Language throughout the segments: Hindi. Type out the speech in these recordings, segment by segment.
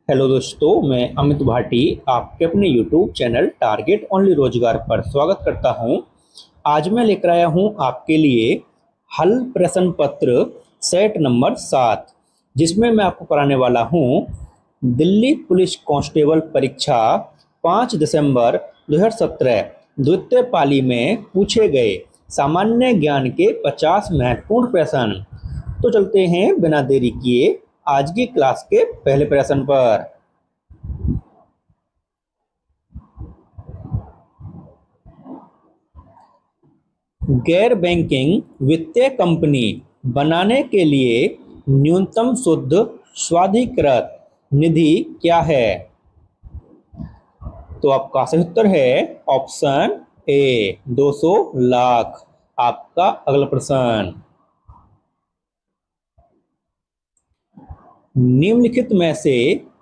हेलो दोस्तों, मैं अमित भाटी आपके अपने YouTube चैनल टारगेट ओनली रोजगार पर स्वागत करता हूं। आज मैं लेकर आया हूं आपके लिए हल प्रश्न पत्र सेट नंबर 7, जिसमें मैं आपको कराने वाला हूं दिल्ली पुलिस कांस्टेबल परीक्षा 5 दिसंबर 2017 द्वितीय पाली में पूछे गए सामान्य ज्ञान के 50 महत्वपूर्ण प्रश्न। तो चलते हैं बिना देरी किए आज की क्लास के पहले प्रश्न पर। गैर बैंकिंग वित्तीय कंपनी बनाने के लिए न्यूनतम शुद्ध स्वाधिकृत निधि क्या है? तो आपका सही उत्तर है ऑप्शन ए 200 लाख। आपका अगला प्रश्न, निम्नलिखित में से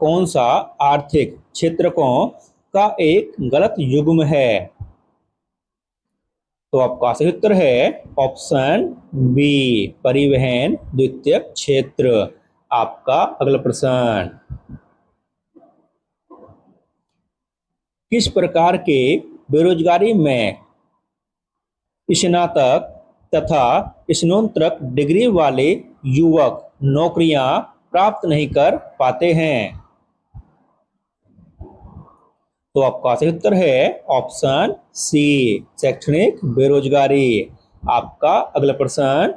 कौन सा आर्थिक क्षेत्रकों का एक गलत युग्म है? तो आपका सही उत्तर है ऑप्शन बी परिवहन द्वितीयक क्षेत्र। आपका अगला प्रश्न, किस प्रकार के बेरोजगारी में स्नातक तथा स्नातक डिग्री वाले युवक नौकरियां प्राप्त नहीं कर पाते हैं? तो आपका सही उत्तर है ऑप्शन सी शैक्षणिक बेरोजगारी। आपका अगला प्रश्न,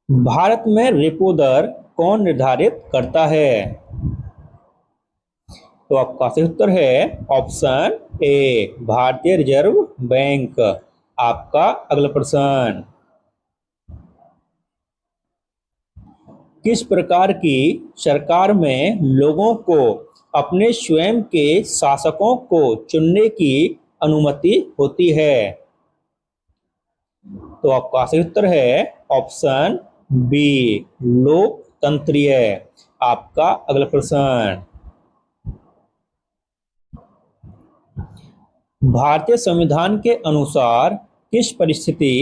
भारत में रेपो दर कौन निर्धारित करता है? तो आपका सही उत्तर है ऑप्शन ए भारतीय रिजर्व बैंक। आपका अगला प्रश्न, किस प्रकार की सरकार में लोगों को अपने स्वयं के शासकों को चुनने की अनुमति होती है? तो आपका सही उत्तर है ऑप्शन बी लोकतंत्रीय। आपका अगला प्रश्न, भारतीय संविधान के अनुसार किस परिस्थिति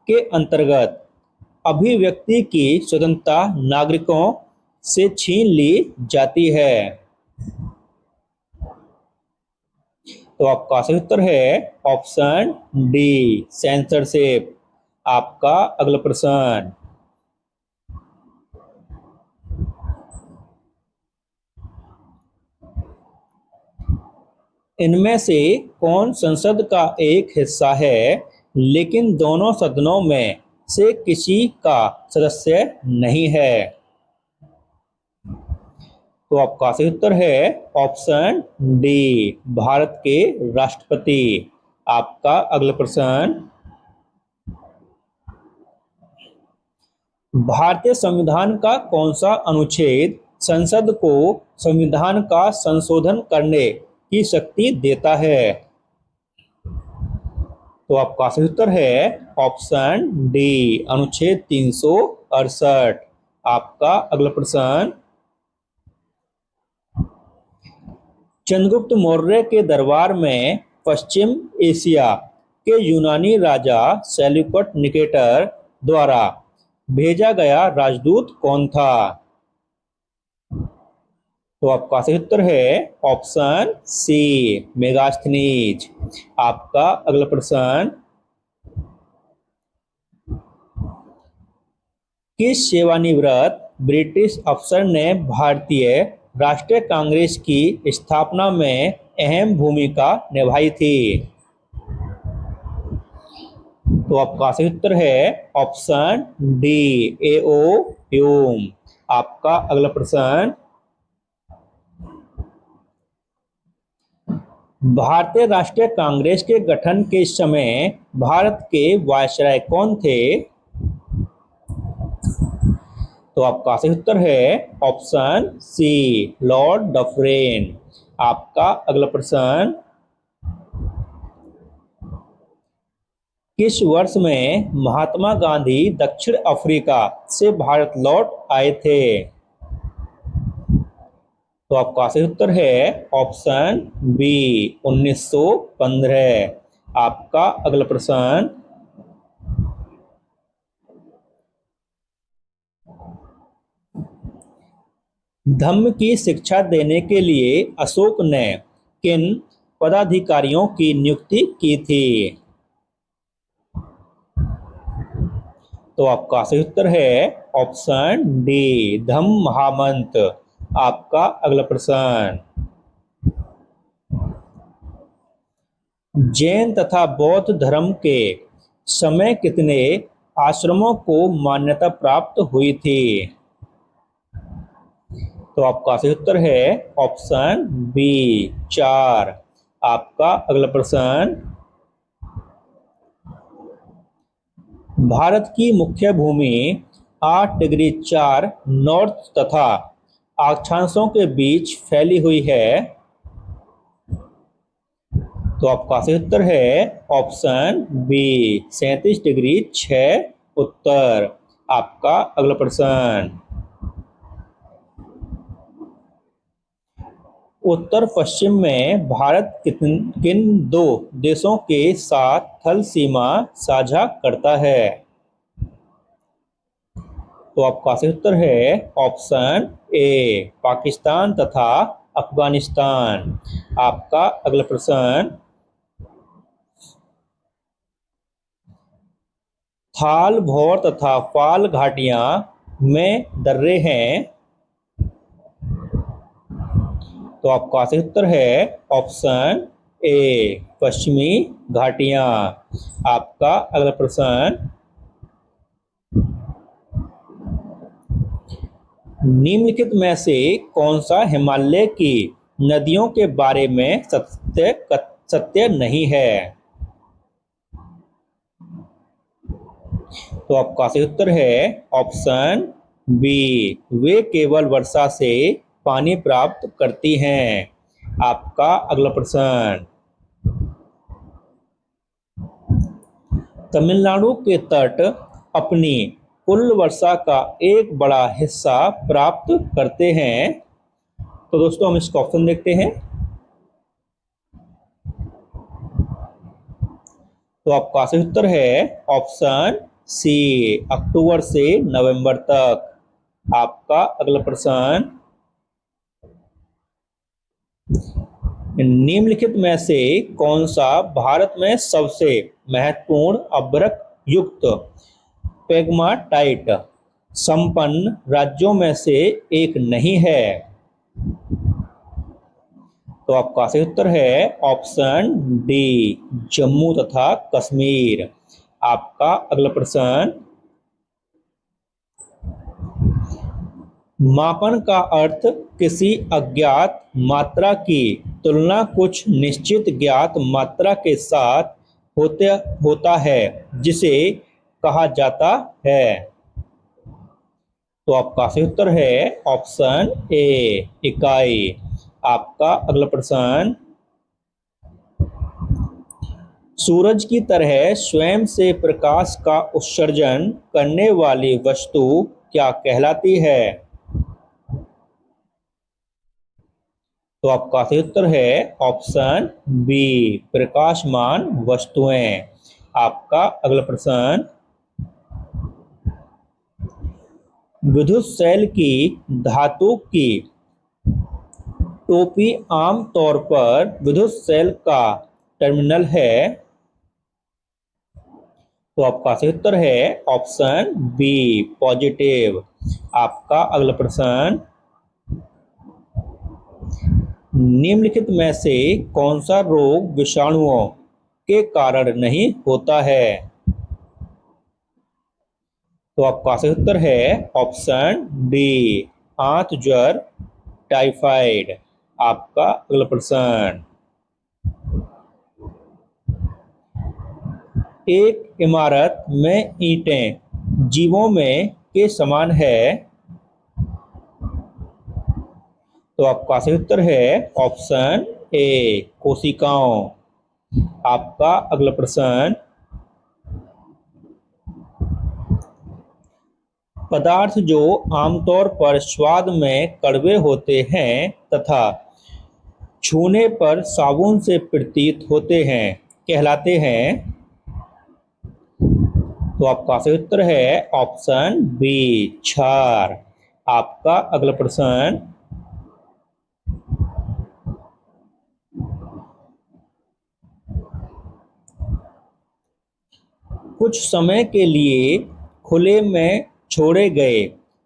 के अंतर्गत अभिव्यक्ति की स्वतंत्रता नागरिकों से छीन ली जाती है? तो आपका सही उत्तर है ऑप्शन डी सेंसरशिप। आपका अगला प्रश्न, इनमें से कौन संसद का एक हिस्सा है लेकिन दोनों सदनों में से किसी का सदस्य नहीं है? तो आपका सही उत्तर है ऑप्शन डी भारत के राष्ट्रपति। आपका अगला प्रश्न, भारतीय संविधान का कौन सा अनुच्छेद संसद को संविधान का संशोधन करने की शक्ति देता है? तो आपका सही उत्तर है ऑप्शन डी अनुच्छेद 368। आपका अगला प्रश्न, चंद्रगुप्त मौर्य के दरबार में पश्चिम एशिया के यूनानी राजा सेल्यूकस निकेटर द्वारा भेजा गया राजदूत कौन था? तो आपका सही उत्तर है ऑप्शन सी मेगास्थनीज। आपका अगला प्रश्न, किस सेवानिवृत्त ब्रिटिश अफसर ने भारतीय राष्ट्रीय कांग्रेस की स्थापना में अहम भूमिका निभाई थी? तो आपका सही उत्तर है ऑप्शन डी एओ ह्यूम। आपका अगला प्रश्न, भारतीय राष्ट्रीय कांग्रेस के गठन के समय भारत के वायसराय कौन थे? तो आपका सही उत्तर है ऑप्शन सी लॉर्ड डफरेन। आपका अगला प्रश्न, किस वर्ष में महात्मा गांधी दक्षिण अफ्रीका से भारत लौट आए थे? तो आपका सही उत्तर है ऑप्शन बी 1915। आपका अगला प्रश्न, धम्म की शिक्षा देने के लिए अशोक ने किन पदाधिकारियों की नियुक्ति की थी? तो आपका सही उत्तर है ऑप्शन डी, धम्म महामंत। आपका अगला प्रश्न, जैन तथा बौद्ध धर्म के समय कितने आश्रमों को मान्यता प्राप्त हुई थी? तो आपका सही उत्तर है ऑप्शन बी, 4। आपका अगला प्रश्न, भारत की मुख्य भूमि 8 डिग्री 4 नॉर्थ तथा अक्षांशों के बीच फैली हुई है। तो आपका सही उत्तर है ऑप्शन बी, 37 डिग्री 6 उत्तर। आपका अगला प्रश्न, उत्तर पश्चिम में भारत किन दो देशों के साथ थल सीमा साझा करता है? तो आपका सही उत्तर है ऑप्शन ए, पाकिस्तान तथा अफगानिस्तान। आपका अगला प्रश्न, थाल, भौर तथा पाल घाटियां में दर्रे हैं। तो आपका सही उत्तर है ऑप्शन ए, पश्चिमी घाटियां। आपका अगला प्रश्न, निम्नलिखित में से कौन सा हिमालय की नदियों के बारे में सत्य नहीं है? तो आपका सही उत्तर है ऑप्शन बी, वे केवल वर्षा से पानी प्राप्त करती हैं। आपका अगला प्रश्न, तमिलनाडु के तट अपनी कुल वर्षा का एक बड़ा हिस्सा प्राप्त करते हैं। तो दोस्तों हम इसका ऑप्शन देखते हैं। तो आपका सही उत्तर है ऑप्शन सी, अक्टूबर से नवंबर तक। आपका अगला प्रश्न, निम्नलिखित में से कौन सा भारत में सबसे महत्वपूर्ण अभ्रक युक्त पेग्माटाइट संपन्न राज्यों में से एक नहीं है? तो आपका सही उत्तर है ऑप्शन डी, जम्मू तथा कश्मीर। आपका अगला प्रश्न, मापन का अर्थ किसी अज्ञात मात्रा की तुलना कुछ निश्चित ज्ञात मात्रा के साथ होता है जिसे कहा जाता है। तो आपका सही उत्तर है ऑप्शन ए, इकाई। आपका अगला प्रश्न, सूरज की तरह स्वयं से प्रकाश का उत्सर्जन करने वाली वस्तु क्या कहलाती है? तो आपका सही उत्तर है ऑप्शन बी, प्रकाशमान वस्तुएं। आपका अगला प्रश्न, विद्युत सेल की धातु की टोपी आमतौर पर विद्युत सेल का टर्मिनल है। तो आपका सही उत्तर है ऑप्शन बी, पॉजिटिव। आपका अगला प्रश्न, निम्नलिखित में से कौन सा रोग विषाणुओं के कारण नहीं होता है? तो आपका सही उत्तर है ऑप्शन डी, आंत ज्वर, टाइफाइड। आपका अगला प्रश्न, एक इमारत में ईंटें जीवों में के समान है। तो आपका सही उत्तर है ऑप्शन ए, कोशिकाओं। आपका अगला प्रश्न, पदार्थ जो आमतौर पर स्वाद में कड़वे होते हैं तथा छूने पर साबुन से प्रतीत होते हैं कहलाते हैं। तो आपका सही उत्तर है ऑप्शन बी, क्षार। आपका अगला प्रश्न, कुछ समय के लिए खुले में छोड़े गए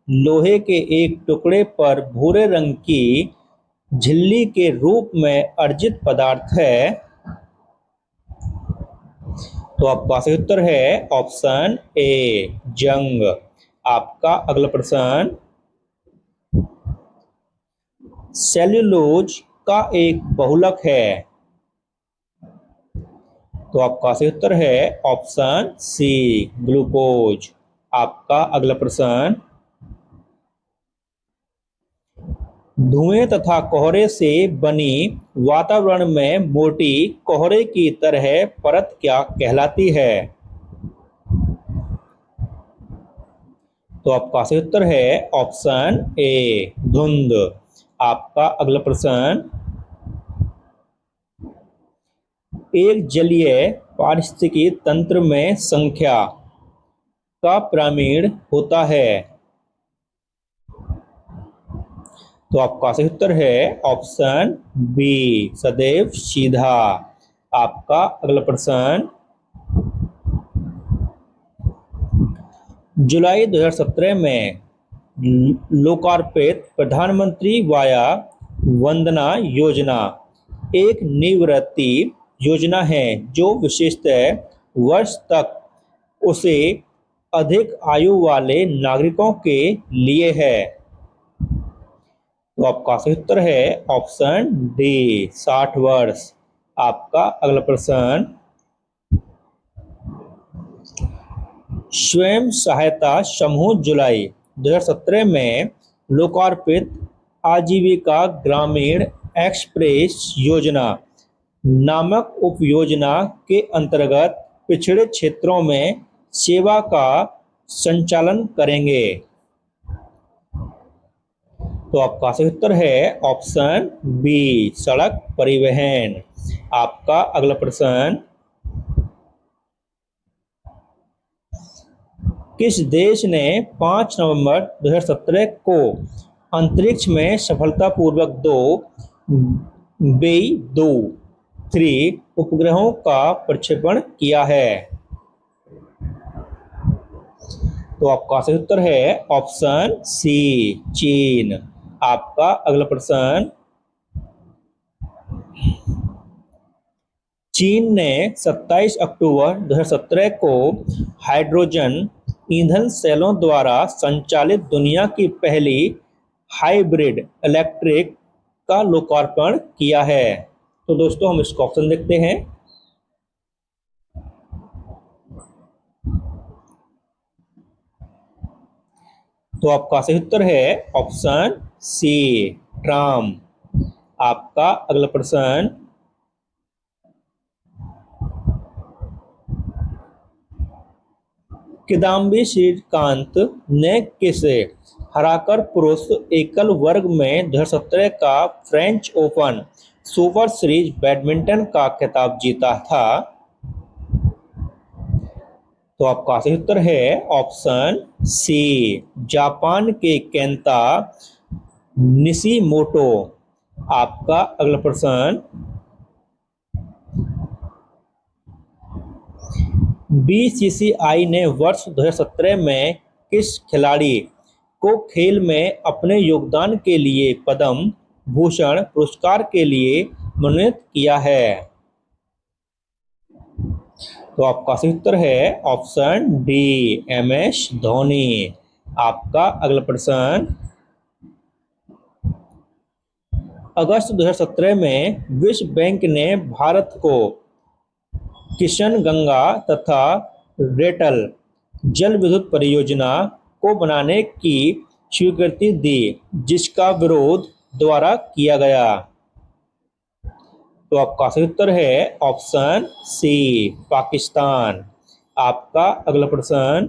लोहे के एक टुकड़े पर भूरे रंग की झिल्ली के रूप में अर्जित पदार्थ है। तो आपका सही उत्तर है ऑप्शन ए जंग। आपका अगला प्रश्न, सेल्यूलोज का एक बहुलक है। तो आपका सही उत्तर है ऑप्शन सी ग्लूकोज। आपका अगला प्रश्न, धुएं तथा कोहरे से बनी वातावरण में मोटी कोहरे की तरह परत क्या कहलाती है। तो आपका सही उत्तर है ऑप्शन ए धुंध। आपका अगला प्रश्न, एक जलीय पारिस्थितिकी तंत्र में संख्या का प्रमीण होता है। तो आपका सही उत्तर है ऑप्शन बी सदैव सीधा। आपका अगला प्रश्न, जुलाई 2017 में लोकार्पित प्रधानमंत्री वाया वंदना योजना एक निवृत्ति योजना है जो विशेषतः वर्ष तक उसे अधिक आयु वाले नागरिकों के लिए है। तो आपका सही उत्तर है ऑप्शन डी 60 वर्ष। आपका अगला प्रश्न, स्वयं सहायता समूह जुलाई 2017 में लोकार्पित आजीविका ग्रामीण एक्सप्रेस योजना नामक उपयोजना के अंतर्गत पिछड़े क्षेत्रों में सेवा का संचालन करेंगे। तो आपका सही उत्तर है ऑप्शन बी सड़क परिवहन। आपका अगला प्रश्न, किस देश ने 5 नवंबर 2017 को अंतरिक्ष में सफलतापूर्वक दो Beidou-3 उपग्रहों का प्रक्षेपण किया है। तो आपका सही उत्तर है ऑप्शन सी चीन। आपका अगला प्रश्न, चीन ने 27 अक्टूबर 2017 को हाइड्रोजन ईंधन सेलों द्वारा संचालित दुनिया की पहली हाइब्रिड इलेक्ट्रिक का लोकार्पण किया है। तो दोस्तों हम इसका ऑप्शन देखते हैं। तो आपका सही उत्तर है ऑप्शन सी ट्राम। आपका अगला प्रश्न, किदाम्बी श्रीकांत ने किसे हराकर पुरुष एकल वर्ग में 2017 का French open super series badminton का खिताब जीता था। तो आपका सही उत्तर है ऑप्शन सी जापान के केंता निशिमोटो। आपका अगला प्रश्न, बीसीसीआई ने वर्ष 2017 में किस खिलाड़ी को खेल में अपने योगदान के लिए पद्म भूषण पुरस्कार के लिए मनोनीत किया है। तो आपका सही उत्तर है ऑप्शन डी MS धोनी। आपका अगला प्रश्न, अगस्त 2017 में विश्व बैंक ने भारत को किशन गंगा तथा रेटल जल विद्युत परियोजना को बनाने की स्वीकृति दी जिसका विरोध द्वारा किया गया। तो आपका सही उत्तर है ऑप्शन सी पाकिस्तान। आपका अगला प्रश्न,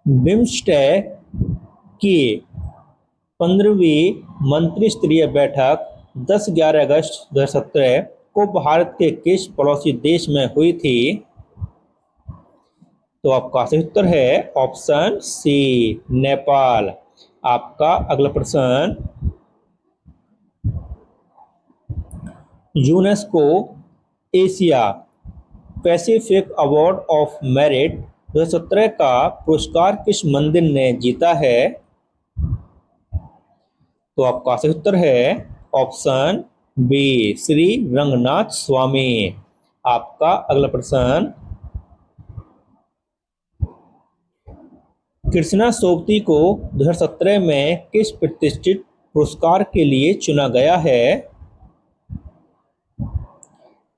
बिम्स्टेक की 15वीं मंत्रिस्तरीय बैठक 10-11 अगस्त 2017 को भारत के किस पड़ोसी देश में हुई थी। तो आपका सही उत्तर है ऑप्शन सी नेपाल। आपका अगला प्रश्न, UNESCO Asia Pacific award of merit 2017 का पुरस्कार किस मंदिर ने जीता है? तो आपका सही उत्तर है ऑप्शन बी श्री रंगनाथ स्वामी। आपका अगला प्रश्न, कृष्णा सोबती को 2017 में किस प्रतिष्ठित पुरस्कार के लिए चुना गया है?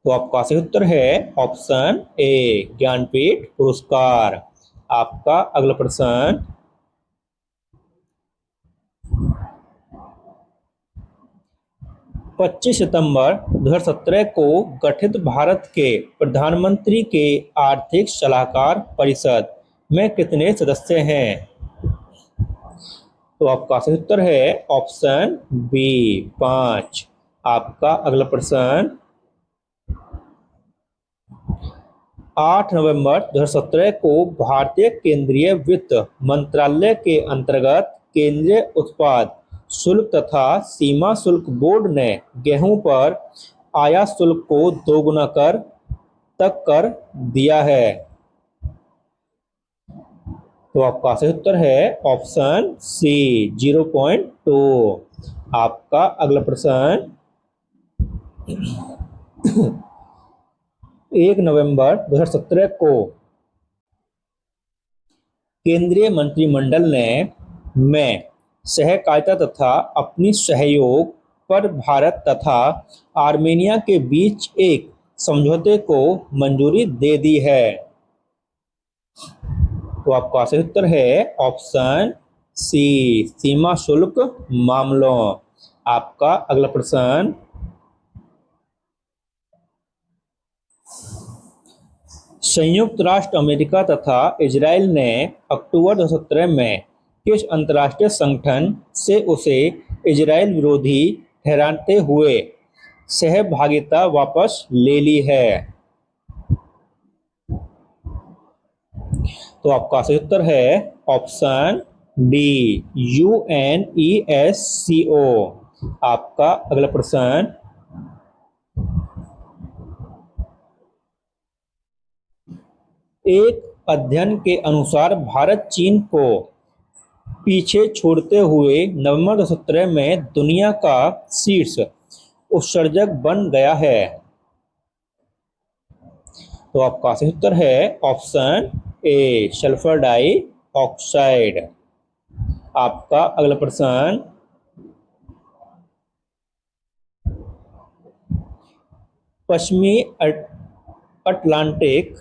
तो आपका सही उत्तर है ऑप्शन ए ज्ञानपीठ पुरस्कार। आपका अगला प्रश्न, 25 सितंबर 2017 को गठित भारत के प्रधानमंत्री के आर्थिक सलाहकार परिषद में कितने सदस्य हैं? तो आपका सही उत्तर है ऑप्शन बी 5। आपका अगला प्रश्न, 8 नवंबर 2017 को भारतीय केंद्रीय वित्त मंत्रालय के अंतर्गत केंद्रीय उत्पाद शुल्क तथा सीमा शुल्क बोर्ड ने गेहूं पर आयात शुल्क को दोगुना कर दिया है। तो आपका सही उत्तर है ऑप्शन सी 0.2। आपका अगला प्रश्न, 1 नवंबर 2017 को केंद्रीय मंत्रिमंडल ने में सहकारिता तथा अपनी सहयोग पर भारत तथा आर्मेनिया के बीच एक समझौते को मंजूरी दे दी है। तो आपका सही उत्तर है ऑप्शन सी सीमा शुल्क मामलों। आपका अगला प्रश्न, संयुक्त राष्ट्र अमेरिका तथा इजराइल ने अक्टूबर 2017 में किस अंतर्राष्ट्रीय संगठन से उसे इजराइल विरोधी ठहराते हुए सहभागिता वापस ले ली है? तो आपका सही उत्तर है ऑप्शन डी UNESCO। आपका अगला प्रश्न, एक अध्ययन के अनुसार भारत चीन को पीछे छोड़ते हुए नवंबर 2017 में दुनिया का शीर्ष उत्सर्जक बन गया है। तो आपका सही उत्तर है ऑप्शन ए सल्फर डाइऑक्साइड। आपका अगला प्रश्न, पश्चिमी अटलांटिक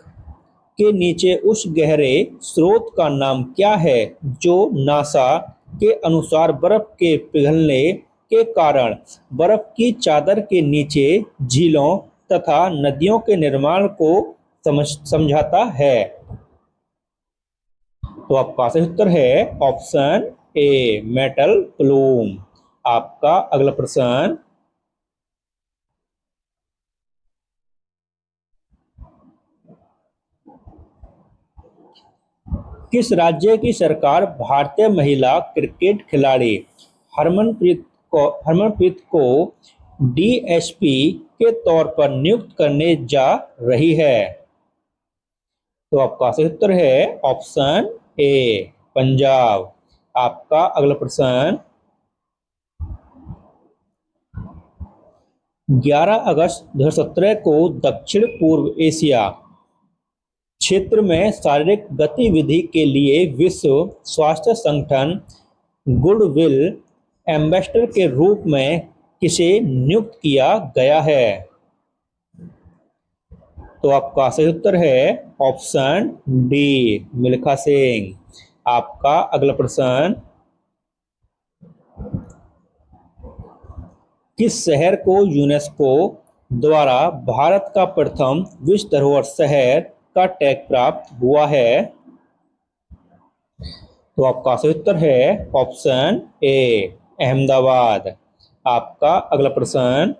के नीचे उस गहरे स्रोत का नाम क्या है जो नासा के अनुसार बर्फ के पिघलने के कारण बर्फ की चादर के नीचे झीलों तथा नदियों के निर्माण को समझाता है? तो आपका सही उत्तर है ऑप्शन ए मेटल प्लूम। आपका अगला प्रश्न, किस राज्य की सरकार भारतीय महिला क्रिकेट खिलाड़ी हरमनप्रीत को डीएसपी के तौर पर नियुक्त करने जा रही है? तो आपका सही उत्तर है ऑप्शन ए पंजाब। आपका अगला प्रश्न, 11 अगस्त 2017 को दक्षिण पूर्व एशिया क्षेत्र में शारीरिक गतिविधि के लिए विश्व स्वास्थ्य संगठन गुडविल एम्बेसडर के रूप में किसे नियुक्त किया गया है? तो आपका सही उत्तर है ऑप्शन डी मिल्खा सिंह। आपका अगला प्रश्न, किस शहर को यूनेस्को द्वारा भारत का प्रथम विश्व धरोहर शहर का टैग प्राप्त हुआ है? तो आपका सही उत्तर है ऑप्शन ए अहमदाबाद। आपका अगला प्रश्न,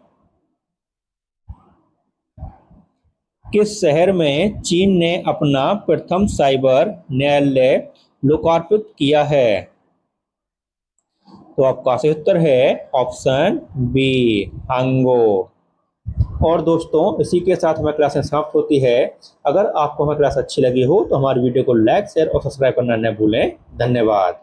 किस शहर में चीन ने अपना प्रथम साइबर न्यायालय लोकार्पित किया है? तो आपका सही उत्तर है ऑप्शन बी, हांगो। और दोस्तों, इसी के साथ हमारी क्लास समाप्त होती है। अगर आपको हमारी क्लास अच्छी लगी हो तो हमारी वीडियो को लाइक, शेयर और सब्सक्राइब करना न भूलें। धन्यवाद।